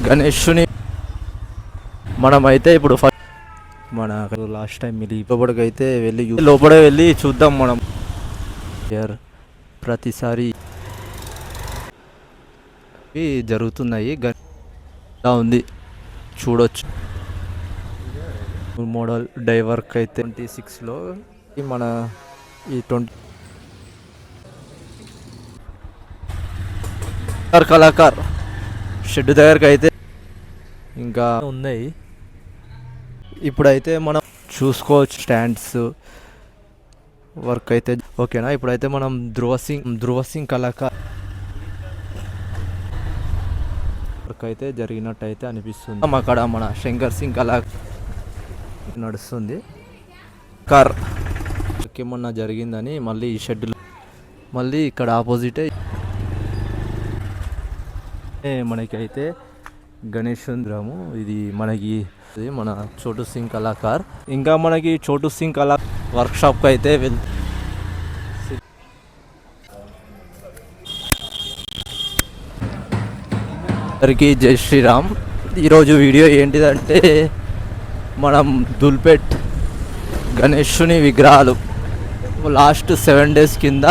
గణేషుని మనమైతే ఇప్పుడు మన లాస్ట్ టైం మీరు లోపలికైతే వెళ్ళి లోపల వెళ్ళి చూద్దాం మనం. ప్రతిసారి జరుగుతున్నాయి ఇలా ఉంది చూడొచ్చు. మోడల్ డైవర్క్ అయితే 26లో మన ఈ 20 కళాకార్ షెడ్ దగ్గరకు అయితే ఇంకా ఉన్నాయి. ఇప్పుడైతే మనం చూసుకోవచ్చు స్టాండ్స్ వర్క్ అయితే ఓకేనా. ఇప్పుడైతే మనం ధ్రువ సింగ్ కళాకార్ వర్క్ అయితే జరిగినట్టయితే అనిపిస్తుంది. అక్కడ మన శంకర్ సింగ్ కళాకార్ నడుస్తుంది. కార్ ఏమన్నా జరిగిందని మళ్ళీ ఈ షెడ్లో మళ్ళీ ఇక్కడ ఆపోజిటే మనకైతే గణేష్ రాము. ఇది మనకి మన చోటు సింగ్ కళాకార్. ఇంకా మనకి చోటు సింగ్ వర్క్షాప్కి అయితే అందరికీ జై శ్రీరామ్. ఈరోజు వీడియో ఏంటిదంటే మనం దుల్పేట్ గణేషుని విగ్రహాలు లాస్ట్ 7 days కింద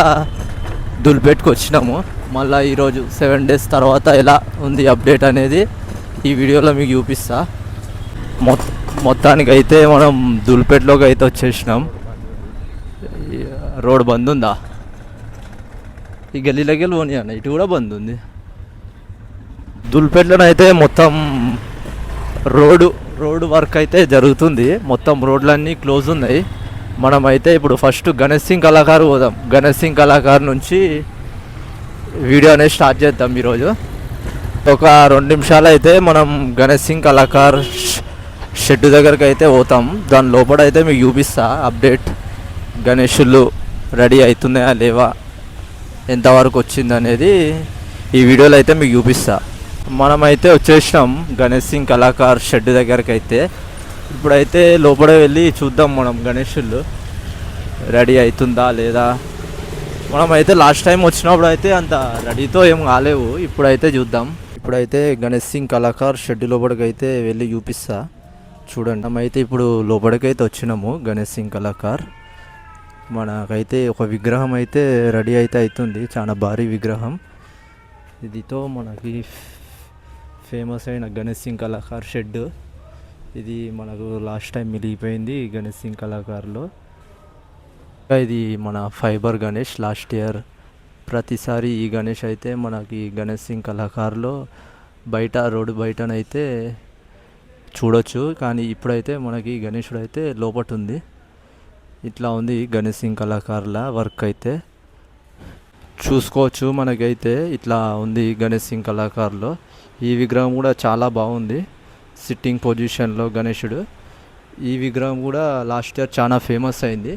దుల్పేట్కి వచ్చినాము. మళ్ళీ ఈరోజు 7 days తర్వాత ఎలా ఉంది అప్డేట్ అనేది ఈ వీడియోలో మీకు చూపిస్తా. మొత్తానికైతే మనం దుల్పేట్లోకి అయితే వచ్చేసినాం. రోడ్ బంద్ ఉందా? ఈ గల్లీలోకి వెళ్ళి పోనీ అన్న, ఇటు కూడా బంద్ ఉంది. దుల్పేట్లోనైతే మొత్తం రోడ్డు వర్క్ అయితే జరుగుతుంది. మొత్తం రోడ్లన్నీ క్లోజ్ ఉన్నాయి. మనమైతే ఇప్పుడు ఫస్ట్ గణేష్ సింగ్ కళాకారు పోదాం. గణేష్ సింగ్ కళాకారు నుంచి వీడియో అనేది స్టార్ట్ చేద్దాం. ఈరోజు ఒక 2 నిమిషాలు అయితే మనం గణేష్ సింగ్ కళాకార్ షెడ్ దగ్గరికి అయితే పోతాం. దాని లోపల అయితే మీకు చూపిస్తా అప్డేట్. గణేషులు రెడీ అవుతున్నాయా లేవా, ఎంతవరకు వచ్చింది అనేది ఈ వీడియోలో అయితే మీకు చూపిస్తా. మనమైతే వచ్చేసినాం గణేష్ సింగ్ కళాకార్ షెడ్ దగ్గరికి అయితే. ఇప్పుడైతే లోపల వెళ్ళి చూద్దాం మనం గణేషులు రెడీ అవుతుందా లేదా. మనమైతే లాస్ట్ టైం వచ్చినప్పుడు అయితే అంత రెడీతో ఏం కాలేవు. ఇప్పుడైతే చూద్దాం. ఇప్పుడైతే గణేష్ సింగ్ కళాకార్ షెడ్ లోపలికి అయితే వెళ్ళి చూపిస్తా చూడండి. మనమైతే ఇప్పుడు లోపలికైతే వచ్చినాము. గణేష్ సింగ్ కళాకార్ మనకైతే ఒక విగ్రహం అయితే రెడీ అయితే అవుతుంది. చాలా భారీ విగ్రహం. ఇదితో మనకి ఫేమస్ అయిన గణేష్ సింగ్ కళాకార్ షెడ్ ఇది మనకు లాస్ట్ టైం మిగిలిపోయింది గణేష్ సింగ్ కళాకార్లో. ఇది మన ఫైబర్ గణేష్ లాస్ట్ ఇయర్. ప్రతిసారి ఈ గణేష్ అయితే మనకి గణేష్ సింగ్ కళాకార్లో రోడ్డు బయటనైతే చూడొచ్చు. కానీ ఇప్పుడైతే మనకి గణేశుడు అయితే లోపట ఉంది. ఇట్లా ఉంది గణేష్ సింగ్ కళాకార్ల వర్క్ అయితే చూసుకోవచ్చు. మనకైతే ఇట్లా ఉంది గణేష్ సింగ్ కళాకార్లో. ఈ విగ్రహం కూడా చాలా బాగుంది సిట్టింగ్ పొజిషన్లో గణేశుడు. ఈ విగ్రహం కూడా లాస్ట్ ఇయర్ చాలా ఫేమస్ అయింది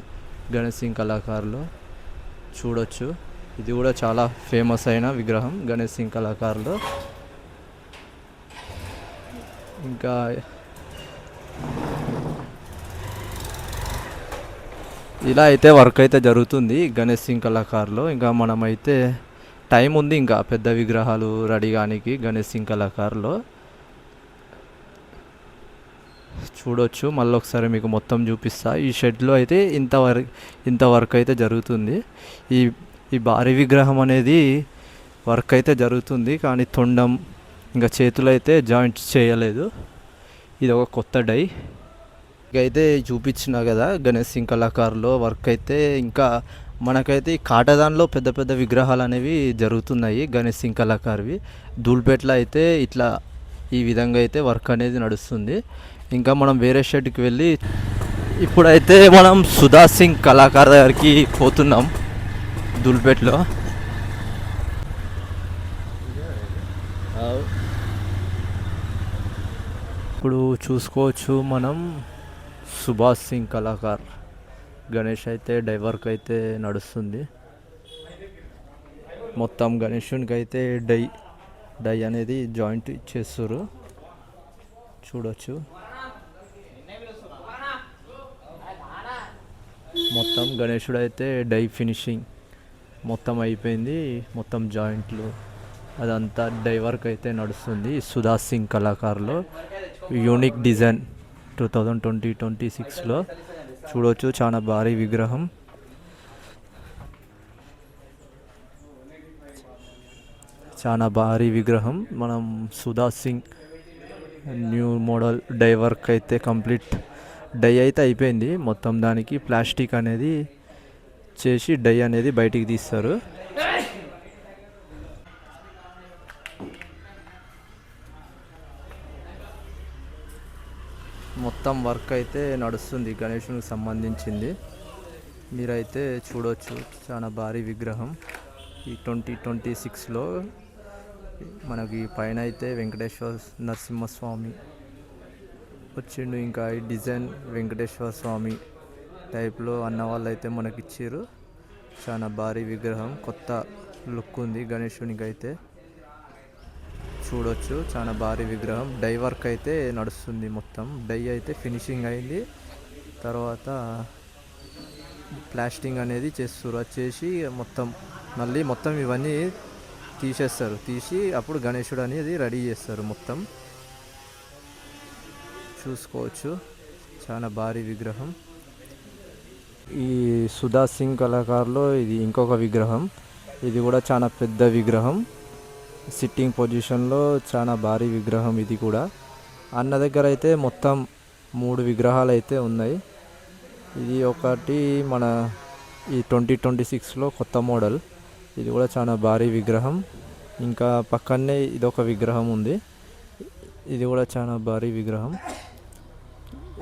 గణేష్ సింగ్ కళాకార్లో చూడొచ్చు. ఇది కూడా చాలా ఫేమస్ అయిన విగ్రహం గణేష్ సింగ్ కళాకార్లో. ఇంకా ఇలా అయితే వర్క్ అయితే జరుగుతుంది గణేష్ సింగ్ కళాకార్లో. ఇంకా మనమైతే టైం ఉంది ఇంకా పెద్ద విగ్రహాలు రెడీ కానికి గణేష్ సింగ్ కళాకార్లో చూడొచ్చు. మళ్ళీ ఒకసారి మీకు మొత్తం చూపిస్తా. ఈ షెడ్లో అయితే ఇంత వర్క్ అయితే జరుగుతుంది. ఈ భారీ విగ్రహం అనేది వర్క్ అయితే జరుగుతుంది. కానీ తొండం ఇంకా చేతులు అయితే జాయింట్స్ చేయలేదు. ఇది ఒక కొత్త డై అయితే చూపించిన కదా గణేష్ సింగ్ కళాకార్లో వర్క్ అయితే. ఇంకా మనకైతే ఈ కాటదాన్లో పెద్ద పెద్ద విగ్రహాలు అనేవి జరుగుతున్నాయి గణేష్ సింగ్ కళాకార్వి. ధూల్పేట్లో అయితే ఇట్లా ఈ విధంగా అయితే వర్క్ అనేది నడుస్తుంది. ఇంకా మనం వేరే షెడ్కి వెళ్ళి ఇప్పుడైతే మనం సుధా సింగ్ కళాకార్ దగ్గరికి పోతున్నాం ధూల్పేట్లో. ఇప్పుడు చూసుకోవచ్చు మనం సుభాష్ సింగ్ కళాకార్ గణేష్ అయితే డైవర్క్ అయితే నడుస్తుంది. మొత్తం గణేషునికి అయితే డై అనేది జాయింట్ ఇచ్చేస్తారు చూడొచ్చు. మొత్తం గణేశుడు అయితే డై ఫినిషింగ్ మొత్తం అయిపోయింది. మొత్తం జాయింట్లు అదంతా డై వర్క్ అయితే నడుస్తుంది. సుధా సింగ్ కళాకారులో యూనిక్ డిజైన్ 2026లో చూడవచ్చు. చాలా భారీ విగ్రహం. చాలా భారీ విగ్రహం. మనం Sudha Singh new model die work అయితే కంప్లీట్ డై అయితే అయిపోయింది. మొత్తం దానికి ప్లాస్టిక్ అనేది చేసి డై అనేది బయటికి తీస్తారు. మొత్తం వర్క్ అయితే నడుస్తుంది గణేశునికి సంబంధించింది. మీరైతే చూడవచ్చు. చాలా భారీ విగ్రహం. ఈ 2026లో మనకి పైన అయితే వెంకటేశ్వర నరసింహస్వామి వచ్చిండు. ఇంకా ఈ డిజైన్ వెంకటేశ్వర స్వామి టైప్లో అన్న వాళ్ళు అయితే మనకి ఇచ్చారు. చాలా భారీ విగ్రహం. కొత్త లుక్ ఉంది గణేశునికి అయితే చూడొచ్చు. చాలా భారీ విగ్రహం. డై వర్క్ అయితే నడుస్తుంది. మొత్తం డై అయితే ఫినిషింగ్ అయింది. తర్వాత ప్లాస్టింగ్ అనేది చేస్తారు. అది చేసి మళ్ళీ మొత్తం ఇవన్నీ తీసేస్తారు. తీసి అప్పుడు గణేశుడు అనేది రెడీ చేస్తారు. మొత్తం చూసుకోవచ్చు. చాలా భారీ విగ్రహం. ఈ సుధా సింగ్ కళాకారులో ఇది ఇంకొక విగ్రహం. ఇది కూడా చాలా పెద్ద విగ్రహం. సిట్టింగ్ పొజిషన్లో చాలా భారీ విగ్రహం. ఇది కూడా అన్న దగ్గర అయితే మొత్తం 3 విగ్రహాలు అయితే ఉన్నాయి. ఇది ఒకటి మన ఈ 2026లో కొత్త మోడల్. ఇది కూడా చాలా భారీ విగ్రహం. ఇంకా పక్కనే ఇదొక విగ్రహం ఉంది. ఇది కూడా చాలా భారీ విగ్రహం.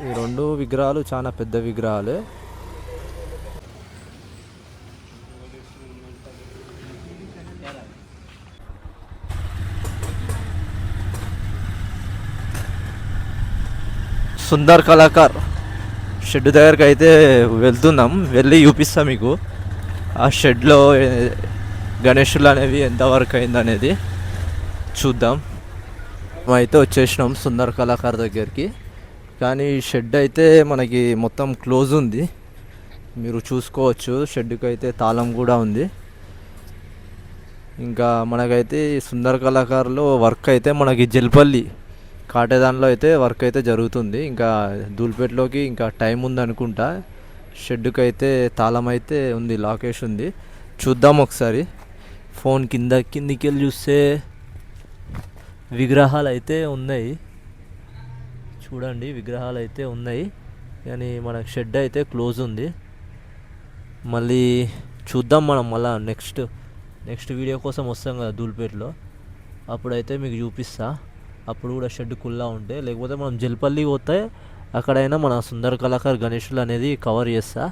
ఈ 2 విగ్రహాలు చాలా పెద్ద విగ్రహాలే. సుందర్ కళాకార్ షెడ్ దగ్గరికి అయితే వెళ్తున్నాం. వెళ్ళి చూపిస్తాం మీకు ఆ షెడ్లో గణేషులు అనేవి ఎంతవరకు అయిందనేది చూద్దాం. అయితే వచ్చేసినాం సుందర్ కళాకార్ దగ్గరికి. కానీ షెడ్ అయితే మనకి మొత్తం క్లోజ్ ఉంది. మీరు చూసుకోవచ్చు. షెడ్కి అయితే తాళం కూడా ఉంది. ఇంకా మనకైతే సుందర్ కళాకారులో వర్క్ అయితే మనకి జల్పల్లి కాటేదాన్లో అయితే వర్క్ అయితే జరుగుతుంది. ఇంకా దూల్పేటలోకి ఇంకా టైం ఉందనుకుంటా. షెడ్కి అయితే తాళం అయితే ఉంది, లాకేష్ ఉంది. చూద్దాం ఒకసారి. ఫోన్ కిందికి వెళ్ళి చూస్తే విగ్రహాలు అయితే ఉన్నాయి. చూడండి, విగ్రహాలు అయితే ఉన్నాయి. కానీ మనకు షెడ్ అయితే క్లోజ్ ఉంది. మళ్ళీ చూద్దాం. మనం మళ్ళీ నెక్స్ట్ వీడియో కోసం వస్తాం కదా దూల్పేటలో. అప్పుడైతే మీకు చూపిస్తా. అప్పుడు కూడా షెడ్ కుల్లా ఉంటే, లేకపోతే మనం జల్పల్లి పోతే అక్కడైనా మన సుందర్ కళాకార్ గణేషులు అనేది కవర్ చేస్తా.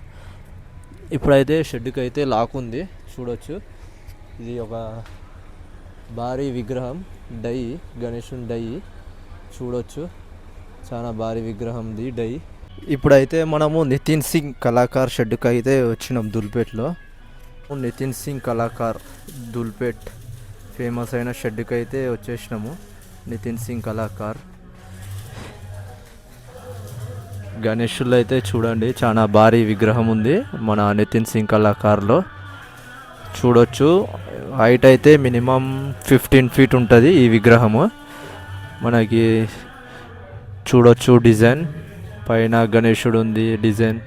ఇప్పుడైతే షెడ్కి అయితే లాక్ ఉంది. చూడొచ్చు. ఇది ఒక భారీ విగ్రహం. డై గణేశుని డై చూడొచ్చు. చాలా భారీ విగ్రహంది డై. ఇప్పుడైతే మనము నితిన్ సింగ్ కళాకార్ షెడ్కి అయితే వచ్చినాం దూల్పేట్లో. నితిన్ సింగ్ కళాకార్ దూల్పేట్ ఫేమస్ అయిన షెడ్కి అయితే వచ్చేసినాము. నితిన్ సింగ్ కళాకార్ గణేశులు అయితే చూడండి. చాలా భారీ విగ్రహం ఉంది మన నితిన్ సింగ్ కళాకార్లో. చూడొచ్చు. హైట్ అయితే మినిమం 15 feet ఉంటుంది ఈ విగ్రహము. మనకి చూడొచ్చు. డిజైన్ పైన గణేశుడు ఉంది డిజైన్.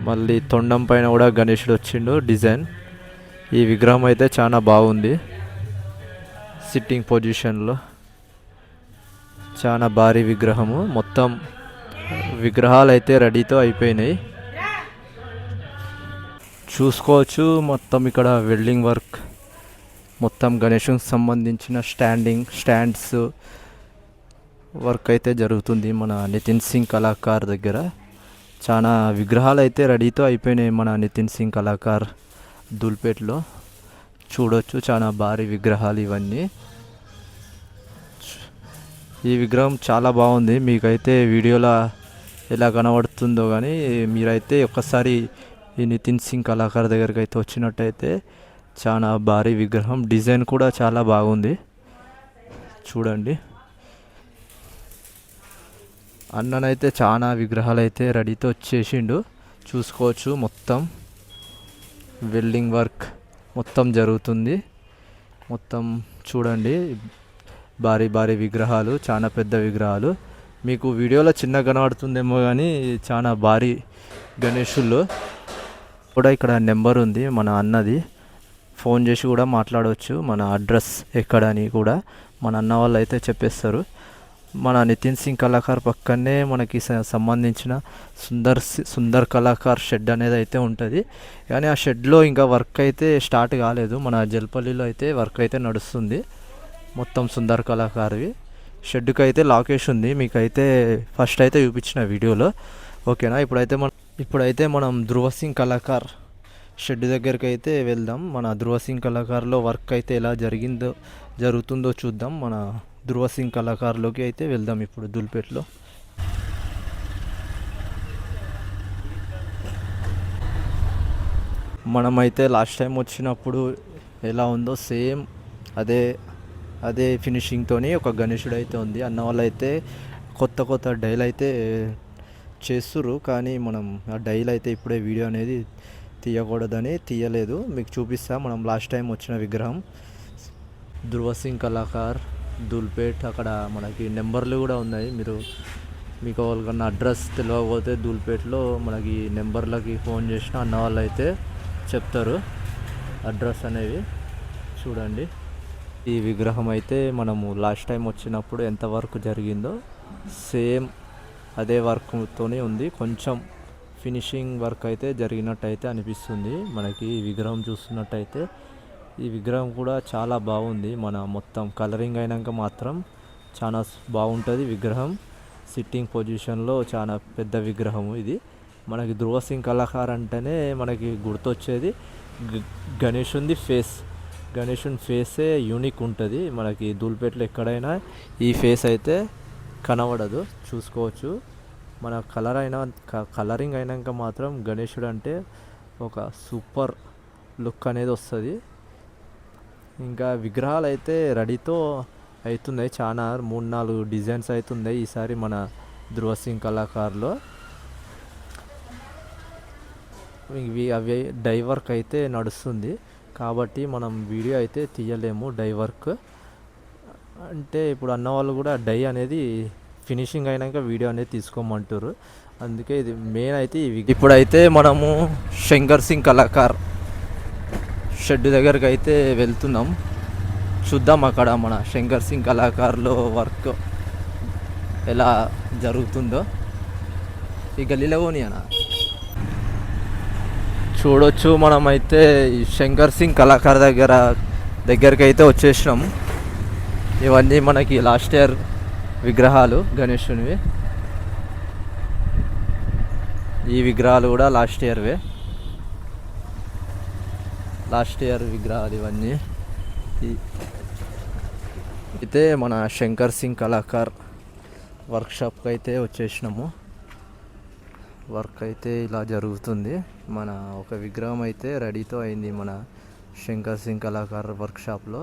మళ్ళీ తొండం పైన కూడా గణేశుడు వచ్చిండు డిజైన్. ఈ విగ్రహం అయితే చాలా బాగుంది. సిట్టింగ్ పొజిషన్లో చాలా భారీ విగ్రహము. మొత్తం విగ్రహాలు అయితే రెడీతో అయిపోయినాయి. చూసుకోవచ్చు. మొత్తం ఇక్కడ వెల్డింగ్ వర్క్, మొత్తం గణేశునికి సంబంధించిన స్టాండ్స్ వర్క్ అయితే జరుగుతుంది మన నితిన్ సింగ్ కళాకార్ దగ్గర. చాలా విగ్రహాలు అయితే రెడీతో అయిపోయినాయి మన నితిన్ సింగ్ కళాకార్ దూల్పేట్లో. చూడొచ్చు. చాలా భారీ విగ్రహాలు ఇవన్నీ. ఈ విగ్రహం చాలా బాగుంది. మీకైతే వీడియోలో ఎలా కనబడుతుందో కానీ మీరైతే ఒక్కసారి ఈ నితిన్ సింగ్ కళాకార్ దగ్గరికి అయితే వచ్చినట్టయితే చాలా భారీ విగ్రహం. డిజైన్ కూడా చాలా బాగుంది. చూడండి. అన్ననైతే చాలా విగ్రహాలు అయితే రెడీతో వచ్చేసిండు. చూసుకోవచ్చు. మొత్తం వెల్డింగ్ వర్క్ మొత్తం జరుగుతుంది. మొత్తం చూడండి, భారీ భారీ విగ్రహాలు, చాలా పెద్ద విగ్రహాలు. మీకు వీడియోలో చిన్న కనబడుతుందేమో కానీ చాలా భారీ గణేశుల్లో కూడా. ఇక్కడ నెంబర్ ఉంది మన అన్నది, ఫోన్ చేసి కూడా మాట్లాడవచ్చు. మన అడ్రస్ ఎక్కడని కూడా మన అన్న వాళ్ళు అయితే చెప్పేస్తారు. మన నితిన్ సింగ్ కళాకార్ పక్కనే మనకి సంబంధించిన సుందర్ కళాకార్ షెడ్ అనేది అయితే ఉంటుంది. కానీ ఆ షెడ్లో ఇంకా వర్క్ అయితే స్టార్ట్ కాలేదు. మన జల్పల్లిలో అయితే వర్క్ అయితే నడుస్తుంది మొత్తం సుందర్ కళాకార్వి. షెడ్కి అయితే లాకేష్ ఉంది, మీకైతే ఫస్ట్ అయితే చూపించిన వీడియోలో. ఓకేనా, ఇప్పుడైతే మనం ధృవ సింగ్ కళాకార్ షెడ్ దగ్గరికి అయితే వెళ్దాం. మన ధృవ సింగ్ కళాకార్లో వర్క్ అయితే ఎలా జరుగుతుందో చూద్దాం. మన ధృవ సింగ్ కళాకార్లోకి అయితే వెళ్దాం ఇప్పుడు దుల్పేట్లో. మనమైతే లాస్ట్ టైం వచ్చినప్పుడు ఎలా ఉందో సేమ్ అదే ఫినిషింగ్తోని ఒక గణేశుడు అయితే ఉంది. అన్న వాళ్ళు అయితే కొత్త డైల్ అయితే చేస్తుర్రు, కానీ మనం ఆ డైల్ అయితే ఇప్పుడే వీడియో అనేది తీయకూడదని తీయలేదు. మీకు చూపిస్తా. మనం లాస్ట్ టైం వచ్చిన విగ్రహం ధృవ సింగ్ కళాకార్ దుల్పేట్. అక్కడ మనకి నెంబర్లు కూడా ఉన్నాయి. మీకు వాళ్ళకన్నా అడ్రస్ తెలియకపోతే దుల్పేట్లో మనకి నెంబర్లకి ఫోన్ చేసిన అన్న వాళ్ళు అయితే చెప్తారు అడ్రస్ అనేవి. చూడండి, ఈ విగ్రహం అయితే మనము లాస్ట్ టైం వచ్చినప్పుడు ఎంత వర్క్ జరిగిందో సేమ్ అదే వర్క్తోనే ఉంది. కొంచెం ఫినిషింగ్ వర్క్ అయితే జరిగినట్టయితే అనిపిస్తుంది మనకి. ఈ విగ్రహం చూస్తున్నట్టయితే ఈ విగ్రహం కూడా చాలా బాగుంది. మన మొత్తం కలరింగ్ అయినాక మాత్రం చాలా బాగుంటుంది విగ్రహం. సిట్టింగ్ పొజిషన్లో చాలా పెద్ద విగ్రహము ఇది. మనకి ధృవ సింగ్ కళాకార్ అంటేనే మనకి గుర్తొచ్చేది గణేశుని ఫేసే యూనిక్ ఉంటుంది. మనకి దుల్పేట్లో ఎక్కడైనా ఈ ఫేస్ అయితే కనబడదు, చూసుకోవచ్చు. మన కలరింగ్ అయినాక మాత్రం గణేశుడు అంటే ఒక సూపర్ లుక్ అనేది వస్తుంది. ఇంకా విగ్రహాలు అయితే రెడీతో అవుతున్నాయి, చాలా 3-4 డిజైన్స్ అవుతున్నాయి ఈసారి మన ధృవ సింగ్ కళాకార్లో. అవి డై వర్క్ అయితే నడుస్తుంది కాబట్టి మనం వీడియో అయితే తీయలేము. డై వర్క్ అంటే ఇప్పుడు అన్న వాళ్ళు కూడా డై అనేది ఫినిషింగ్ అయినాక వీడియో అనేది తీసుకోమంటారు. అందుకే ఇది మెయిన్ అయితే ఇప్పుడైతే మనము శంకర్ సింగ్ కళాకార్ షెడ్ దగ్గరికి అయితే వెళ్తున్నాం. చూద్దాం అక్కడ మన శంకర్ సింగ్ కళాకార్లో వర్క్ ఎలా జరుగుతుందో. ఈ గల్లీలో పోనీ అన్న చూడొచ్చు. మనమైతే ఈ శంకర్ సింగ్ కళాకార్ దగ్గరికి అయితే వచ్చేసినాం. ఇవన్నీ మనకి లాస్ట్ ఇయర్ విగ్రహాలు గణేశునివి. ఈ విగ్రహాలు కూడా లాస్ట్ ఇయర్ విగ్రహాలు ఇవన్నీ. అయితే మన శంకర్ సింగ్ కళాకార్ వర్క్షాప్కి అయితే వచ్చేసినాము. వర్క్ అయితే ఇలా జరుగుతుంది. మన ఒక విగ్రహం అయితే రెడీతో అయింది మన శంకర్ సింగ్ కళాకార్ వర్క్షాప్లో.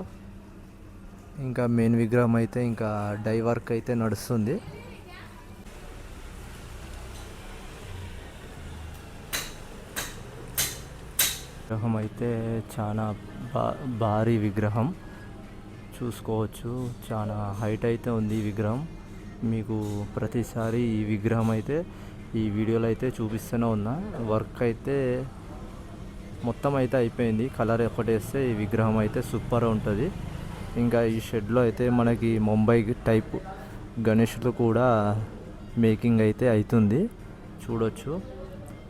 ఇంకా మెయిన్ విగ్రహం అయితే ఇంకా డై వర్క్ అయితే నడుస్తుంది. విగ్రహం అయితే చాలా భారీ విగ్రహం, చూసుకోవచ్చు. చాలా హైట్ అయితే ఉంది ఈ విగ్రహం. మీకు ప్రతిసారి ఈ విగ్రహం అయితే ఈ వీడియోలో అయితే చూపిస్తూనే ఉన్నా. వర్క్ అయితే మొత్తం అయితే అయిపోయింది. కలర్ ఒకటేస్తే ఈ విగ్రహం అయితే సూపర్ ఉంటుంది. ఇంకా ఈ షెడ్లో అయితే మనకి ముంబై టైప్ గణేషులు కూడా మేకింగ్ అయితే అవుతుంది, చూడొచ్చు.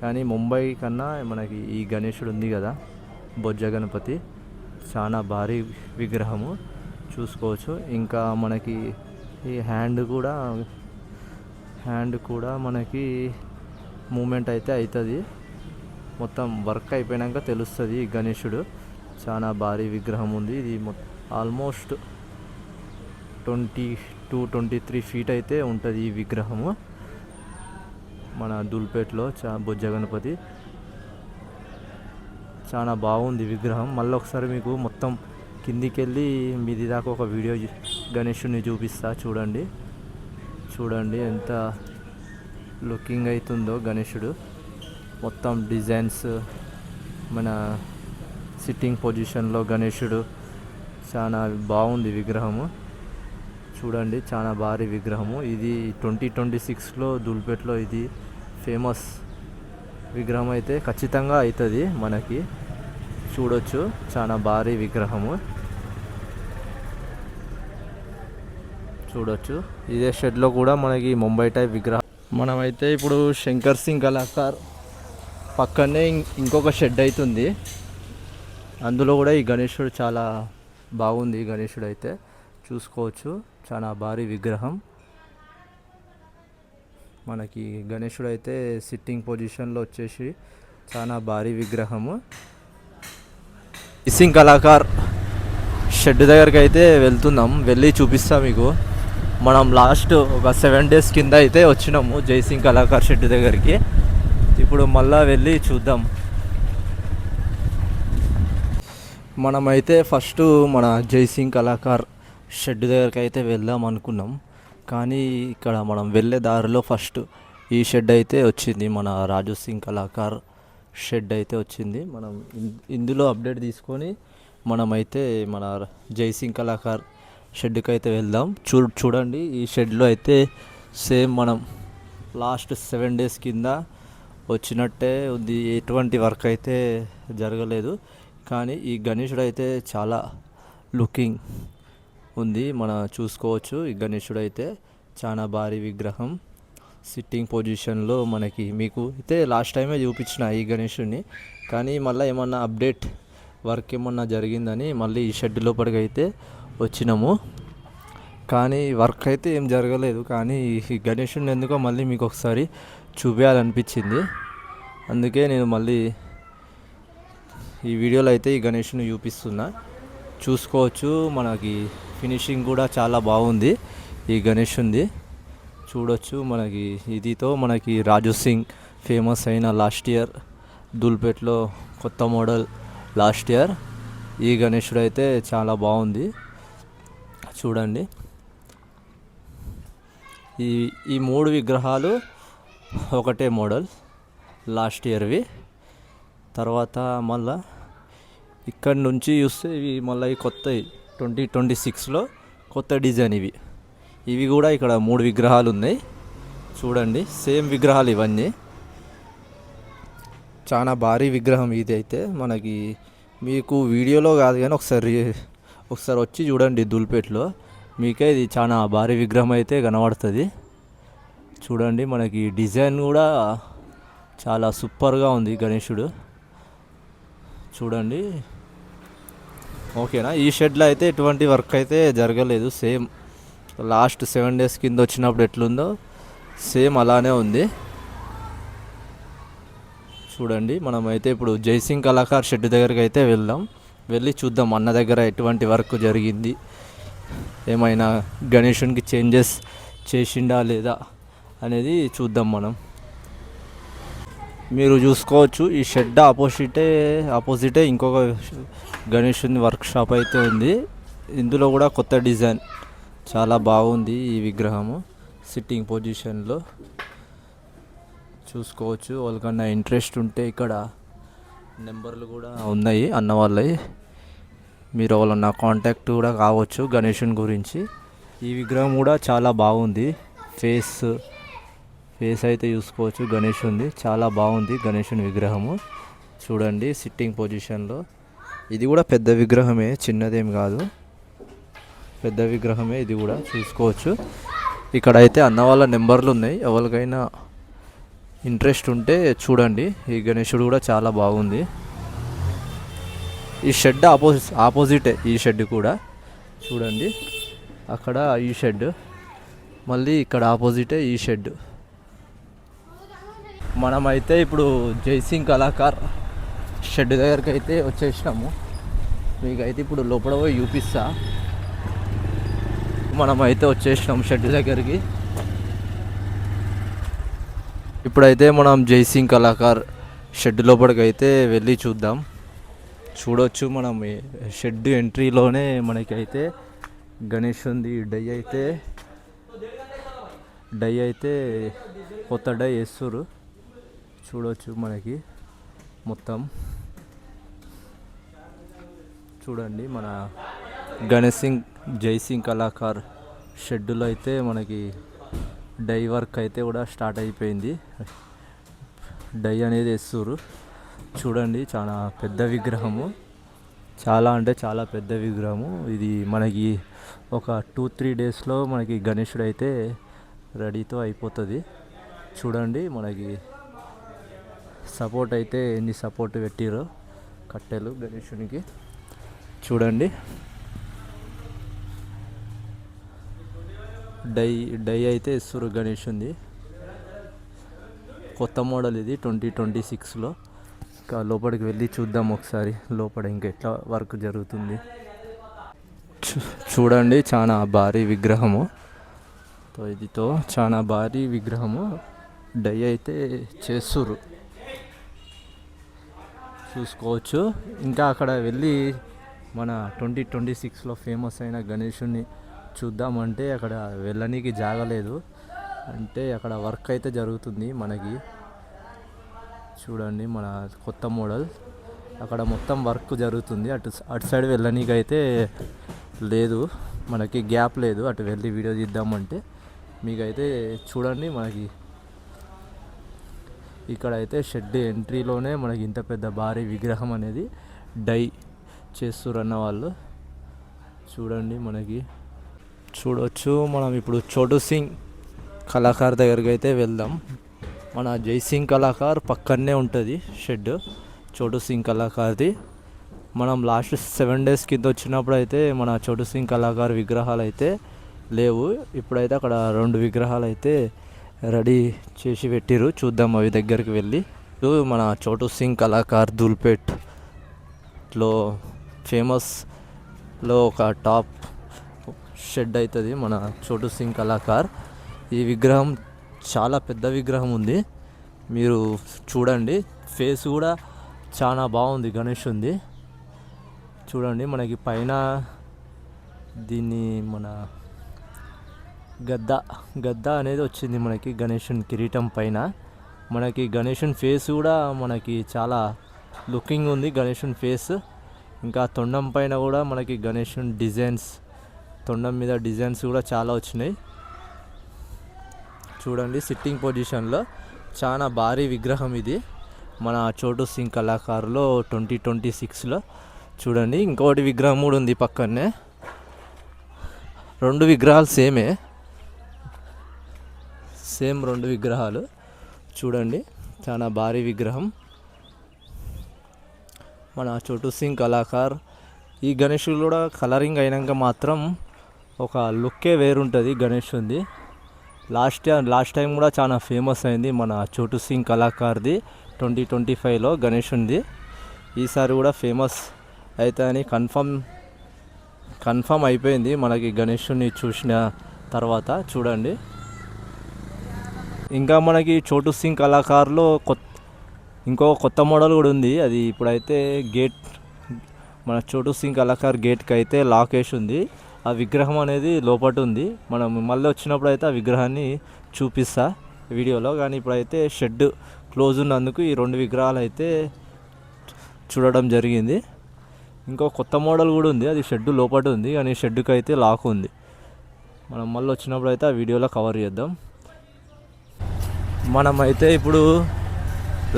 కానీ ముంబై కన్నా మనకి ఈ గణేశుడు ఉంది కదా, బొజ్జ గణపతి, చాలా భారీ విగ్రహము, చూసుకోవచ్చు. ఇంకా మనకి ఈ హ్యాండ్ కూడా మనకి మూమెంట్ అయితే అవుతుంది. మొత్తం వర్క్ అయిపోయాక తెలుస్తుంది. ఈ గణేశుడు చాలా భారీ విగ్రహం ఉంది. ఇది ఆల్మోస్ట్ 22-23 ఫీట్ అయితే ఉంటుంది ఈ విగ్రహము. మన దుల్పేట్లో బొజ్జ గణపతి చాలా బాగుంది విగ్రహం. మళ్ళీ ఒకసారి మీకు మొత్తం కిందికి వెళ్ళి మీది దాకా ఒక వీడియో గణేశుని చూపిస్తా. చూడండి ఎంత లుకింగ్ అవుతుందో గణేశుడు. మొత్తం డిజైన్స్, మన సిట్టింగ్ పొజిషన్లో గణేశుడు చాలా బాగుంది విగ్రహము. చూడండి, చాలా భారీ విగ్రహము. ఇది 2026లో దుల్పేట్లో ఇది ఫేమస్ విగ్రహం అయితే ఖచ్చితంగా అవుతుంది మనకి. చూడొచ్చు, చాలా భారీ విగ్రహము. చూడొచ్చు, ఇదే షెడ్లో కూడా మనకి ముంబై టైప్ విగ్రహం. మనమైతే ఇప్పుడు శంకర్ సింగ్ కళాకార్ పక్కనే ఇంకొక షెడ్ అవుతుంది. అందులో కూడా ఈ గణేశుడు చాలా బాగుంది. గణేశుడు అయితే చూసుకోవచ్చు, చాలా భారీ విగ్రహం. మనకి గణేశుడు అయితే సిట్టింగ్ పొజిషన్లో వచ్చేసి చాలా భారీ విగ్రహము. సింగ్ కళాకార్ షెడ్ దగ్గరికి అయితే వెళ్తున్నాం, వెళ్ళి చూపిస్తాం మీకు. మనం లాస్ట్ ఒక 7 days కింద అయితే వచ్చినాము జైసింగ్ కళాకార్ షెడ్ దగ్గరికి. ఇప్పుడు మళ్ళా వెళ్ళి చూద్దాం. మనమైతే ఫస్ట్ మన జైసింగ్ కళాకార్ షెడ్ దగ్గరికి అయితే వెళ్దాం అనుకున్నాం. కానీ ఇక్కడ మనం వెళ్ళే దారిలో ఫస్ట్ ఈ షెడ్ అయితే వచ్చింది, మన రాజు సింగ్ కళాకార్ షెడ్ అయితే వచ్చింది. మనం ఇందులో అప్డేట్ తీసుకొని మనమైతే మన జైసింగ్ కళాకార్ షెడ్కి అయితే వెళ్దాం. చూడండి, ఈ షెడ్లో అయితే సేమ్ మనం లాస్ట్ 7 days కింద వచ్చినట్టే ఉంది. ఎటువంటి వర్క్ అయితే జరగలేదు. కానీ ఈ గణేశుడు అయితే చాలా లుకింగ్ ఉంది. మనం చూసుకోవచ్చు, ఈ గణేశుడు అయితే చాలా భారీ విగ్రహం. సిట్టింగ్ పొజిషన్లో మనకి మీకు అయితే లాస్ట్ టైమే చూపించిన ఈ గణేశుడిని. కానీ మళ్ళీ ఏమన్నా అప్డేట్ వర్క్ ఏమన్నా జరిగిందని మళ్ళీ ఈ షెడ్ లోపలికి అయితే వచ్చినాము. కానీ వర్క్ అయితే ఏం జరగలేదు. కానీ ఈ గణేశుడిని ఎందుకో మళ్ళీ మీకు ఒకసారి చూపించాలనిపించింది. అందుకే నేను మళ్ళీ ఈ వీడియోలో అయితే ఈ గణేశుని చూపిస్తున్నా. చూసుకోవచ్చు, మనకి ఫినిషింగ్ కూడా చాలా బాగుంది ఈ గణేశునిది. చూడొచ్చు, మనకి ఇదితో మనకి రాజు సింగ్ ఫేమస్ అయిన లాస్ట్ ఇయర్ దుల్పేట్లో కొత్త మోడల్ లాస్ట్ ఇయర్. ఈ గణేశుడు అయితే చాలా బాగుంది. చూడండి, ఈ 3 విగ్రహాలు ఒకటే మోడల్ లాస్ట్ ఇయర్వి. తర్వాత మళ్ళా ఇక్కడ నుంచి చూస్తే ఇవి మళ్ళీ కొత్త 2026లో కొత్త డిజైన్. ఇవి కూడా ఇక్కడ 3 విగ్రహాలు ఉన్నాయి. చూడండి, సేమ్ విగ్రహాలు ఇవన్నీ. చాలా భారీ విగ్రహం ఇది అయితే. మనకి మీకు వీడియోలో కాదు కానీ ఒకసారి వచ్చి చూడండి దుల్పేట్లో, మీకే ఇది చాలా భారీ విగ్రహం అయితే కనబడుతుంది. చూడండి, మనకి డిజైన్ కూడా చాలా సూపర్గా ఉంది గణేశుడు. చూడండి, ఓకేనా. ఈ షెడ్లో అయితే ఎటువంటి వర్క్ అయితే జరగలేదు. సేమ్ లాస్ట్ 7 days కింద వచ్చినప్పుడు ఎట్లుందో సేమ్ అలానే ఉంది. చూడండి, మనమైతే ఇప్పుడు జైసింగ్ కళాకార్ షెడ్ దగ్గరికి అయితే వెళ్ళి చూద్దాం అన్న దగ్గర ఎటువంటి వర్క్ జరిగింది, ఏమైనా గణేశునికి చేంజెస్ చేసిండా లేదా అనేది చూద్దాం మనం. మీరు చూసుకోవచ్చు, ఈ షెడ్ ఆపోజిటే ఇంకొక గణేశుని వర్క్ షాప్ అయితే ఉంది. ఇందులో కూడా కొత్త డిజైన్ చాలా బాగుంది. ఈ విగ్రహము సిట్టింగ్ పొజిషన్లో చూసుకోవచ్చు. వాళ్ళకన్నా ఇంట్రెస్ట్ ఉంటే ఇక్కడ నెంబర్లు కూడా ఉన్నాయి అన్న వాళ్ళవి. మీరు వాళ్ళన్న కాంటాక్ట్ కూడా కావచ్చు గణేశుని గురించి. ఈ విగ్రహం కూడా చాలా బాగుంది. ఫేస్ అయితే చూసుకోవచ్చు గణేశునిది, చాలా బాగుంది గణేశుని విగ్రహము. చూడండి, సిట్టింగ్ పొజిషన్లో. ఇది కూడా పెద్ద విగ్రహమే, చిన్నదేం కాదు, పెద్ద విగ్రహమే. ఇది కూడా చూసుకోవచ్చు. ఇక్కడ అయితే అన్న వాళ్ళ నెంబర్లు ఉన్నాయి. ఎవరికైనా ఇంట్రెస్ట్ ఉంటే చూడండి. ఈ గణేశుడు కూడా చాలా బాగుంది. ఈ షెడ్ ఆపోజిటే ఈ షెడ్ కూడా. చూడండి, అక్కడ ఈ షెడ్, మళ్ళీ ఇక్కడ ఆపోజిటే ఈ షెడ్. మనమైతే ఇప్పుడు జైసింగ్ కళాకార్ షెడ్ దగ్గరికి అయితే వచ్చేసినాము. మీకైతే ఇప్పుడు లోపల పోయి చూపిస్తా. మనమైతే వచ్చేసినాము షెడ్ దగ్గరికి. ఇప్పుడైతే మనం జైసింగ్ కళాకార్ షెడ్ లోపలికి అయితే వెళ్ళి చూద్దాం. చూడొచ్చు, మనం షెడ్ ఎంట్రీలోనే మనకైతే గణేశుంది డై అయితే కొత్త డై వేస్తుర్రు. చూడొచ్చు, మనకి మొత్తం చూడండి, మన గణేష్ సింగ్ జై సింగ్ కళాకార్ షెడ్యూల్ అయితే మనకి డై వర్క్ అయితే కూడా స్టార్ట్ అయిపోయింది. డై అనేది వేస్తుర్రు. చూడండి చాలా పెద్ద విగ్రహము, చాలా అంటే చాలా పెద్ద విగ్రహము. ఇది మనకి ఒక 2-3 డేస్లో మనకి గణేశుడు అయితే రెడీతో అయిపోతుంది. చూడండి మనకి సపోర్ట్ అయితే ఎన్ని సపోర్ట్ పెట్టిరో కట్టెలు గణేశునికి. చూడండి డై అయితే ఇస్తురు గణేశుంది. కొత్త మోడల్ ఇది 2026లో. ఇంకా లోపలికి వెళ్ళి చూద్దాం ఒకసారి లోపల ఇంకా ఎట్లా వర్క్ జరుగుతుంది. చూడండి చాలా భారీ విగ్రహము, ఇదితో చాలా భారీ విగ్రహము డై అయితే చేస్తుర్రు చూసుకోవచ్చు. ఇంకా అక్కడ వెళ్ళి మన 2026లో ఫేమస్ అయిన గణేశుని చూద్దామంటే అక్కడ వెళ్ళనీకి జాగలేదు, అంటే అక్కడ వర్క్ అయితే జరుగుతుంది మనకి. చూడండి మన కొత్త మోడల్ అక్కడ మొత్తం వర్క్ జరుగుతుంది. అటు సైడ్ వెళ్ళనీకి అయితే లేదు, మనకి గ్యాప్ లేదు అటు వెళ్ళి వీడియో తీద్దామంటే. మీకైతే చూడండి మనకి ఇక్కడ అయితే షెడ్ ఎంట్రీలోనే మనకి ఇంత పెద్ద భారీ విగ్రహం అనేది డై చేస్తురన్న వాళ్ళు. చూడండి మనకి చూడవచ్చు. మనం ఇప్పుడు చోటు సింగ్ కళాకార్ దగ్గరికి అయితే వెళ్దాం. మన జై సింగ్ కళాకార్ పక్కనే ఉంటుంది షెడ్ చోటు సింగ్ కళాకార్ది. మనం లాస్ట్ 7 days కింద వచ్చినప్పుడు అయితే మన చోటు సింగ్ కళాకార్ విగ్రహాలు అయితే లేవు. ఇప్పుడైతే అక్కడ 2 విగ్రహాలు అయితే రెడీ చేసి పెట్టిరు. చూద్దాం అవి దగ్గరికి వెళ్ళి. మన చోటు సింగ్ కళాకార్ దుల్పేట్లో ఫేమస్లో ఒక టాప్ షెడ్ అవుతుంది మన చోటు సింగ్ కళాకార్. ఈ విగ్రహం చాలా పెద్ద విగ్రహం ఉంది, మీరు చూడండి. ఫేస్ కూడా చాలా బాగుంది గణేష్ ఉంది. చూడండి మనకి పైన దీన్ని మన గద్ద అనేది వచ్చింది మనకి గణేశుని కిరీటం పైన. మనకి గణేశుని ఫేస్ కూడా మనకి చాలా లుకింగ్ ఉంది గణేశుని ఫేస్. ఇంకా తొండం పైన కూడా మనకి గణేశుని డిజైన్స్, తొండం మీద డిజైన్స్ కూడా చాలా వచ్చినాయి. చూడండి సిట్టింగ్ పొజిషన్లో చాలా భారీ విగ్రహం ఇది మన చోటు సింగ్ కళాకారులో 2026లో. చూడండి ఇంకోటి విగ్రహం కూడా ఉంది పక్కనే. 2 విగ్రహాలు సేమ్ 2 విగ్రహాలు. చూడండి చాలా భారీ విగ్రహం మన చోటు సింగ్ కళాకార్. ఈ గణేశుడు కూడా కలరింగ్ అయినాక మాత్రం ఒక లుక్కే వేరుంటుంది గణేష్ ఉంది. లాస్ట్ టైం కూడా చాలా ఫేమస్ అయింది మన చోటు సింగ్ కళాకార్ది 2025లో గణేష్ ఉంది. ఈసారి కూడా ఫేమస్ అవుతాయని కన్ఫర్మ్ అయిపోయింది మనకి గణేషుని చూసిన తర్వాత. చూడండి ఇంకా మనకి చోటు సింగ్ కళాకారులో ఇంకో కొత్త మోడల్ కూడా ఉంది. అది ఇప్పుడైతే గేట్ మన చోటు సింగ్ కళాకార్ గేట్కి అయితే లాక్ వేసి ఉంది. ఆ విగ్రహం అనేది లోపట ఉంది. మనం మళ్ళీ వచ్చినప్పుడు అయితే ఆ విగ్రహాన్ని చూపిస్తా వీడియోలో. కానీ ఇప్పుడైతే షెడ్ క్లోజ్ ఉన్నందుకు ఈ 2 విగ్రహాలు అయితే చూడడం జరిగింది. ఇంకో కొత్త మోడల్ కూడా ఉంది, అది షెడ్ లోపట ఉంది కానీ షెడ్కి అయితే లాక్ ఉంది. మనం మళ్ళీ వచ్చినప్పుడు అయితే ఆ వీడియోలో కవర్ చేద్దాం. మనమైతే ఇప్పుడు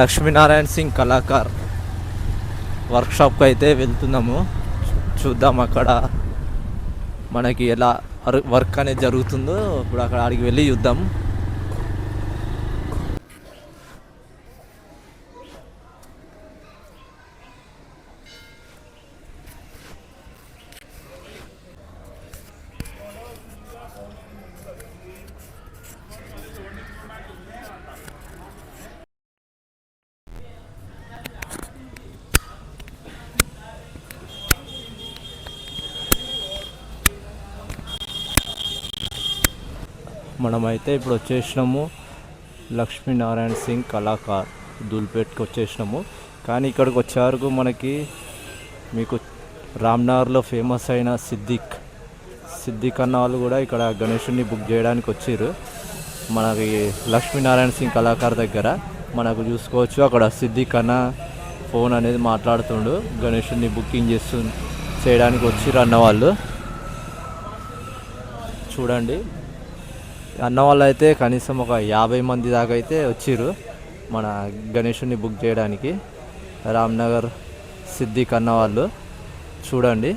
లక్ష్మీనారాయణ సింగ్ కళాకార్ వర్క్షాప్కి అయితే వెళ్తున్నాము. చూద్దాం అక్కడ మనకి ఎలా వర్క్ అనేది జరుగుతుందో. ఇప్పుడు అక్కడ ఆడికి వెళ్ళి చూద్దాం. మనమైతే ఇప్పుడు వచ్చేసినాము లక్ష్మీనారాయణ సింగ్ కళాకార్ దుల్పేట్కి వచ్చేసినాము. కానీ ఇక్కడికి వచ్చేవరకు మీకు రామ్నగర్లో ఫేమస్ అయిన సిద్దిక్ అన్న వాళ్ళు కూడా ఇక్కడ గణేశుని బుక్ చేయడానికి వచ్చారు. మనకి లక్ష్మీనారాయణ సింగ్ కళాకార్ దగ్గర మనకు చూసుకోవచ్చు. అక్కడ సిద్దిక్ అన్న ఫోన్ అనేది మాట్లాడుతుండు, గణేశుని బుకింగ్ చేయడానికి వచ్చిర్రు అన్న వాళ్ళు. చూడండి, అన్న వాళ్ళు అయితే కనీసం ఒక 50 మంది దాకా అయితే వచ్చిర్రు మన గణేషుని బుక్ చేయడానికి. రామ్నగర్ సిద్దిక్ అన్న వాళ్ళు. చూడండి,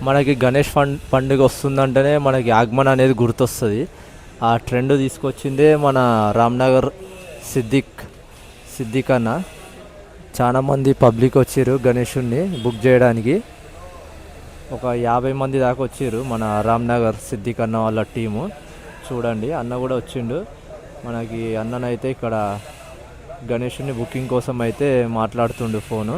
మనకి గణేష్ పండుగ వస్తుందంటేనే మనకి ఆగమన్ అనేది గుర్తొస్తుంది. ఆ ట్రెండ్ తీసుకొచ్చిందే మన రామ్నగర్ సిద్దిక్ అన్న. చాలామంది పబ్లిక్ వచ్చారు గణేషుని బుక్ చేయడానికి. ఒక 50 మంది దాకా వచ్చారు మన రామ్నగర్ సిద్దిక్ అన్న వాళ్ళ టీము. చూడండి, అన్న కూడా వచ్చిండు. మనకి అన్ననైతే ఇక్కడ గణేషుని బుకింగ్ కోసం అయితే మాట్లాడుతుండు ఫోను.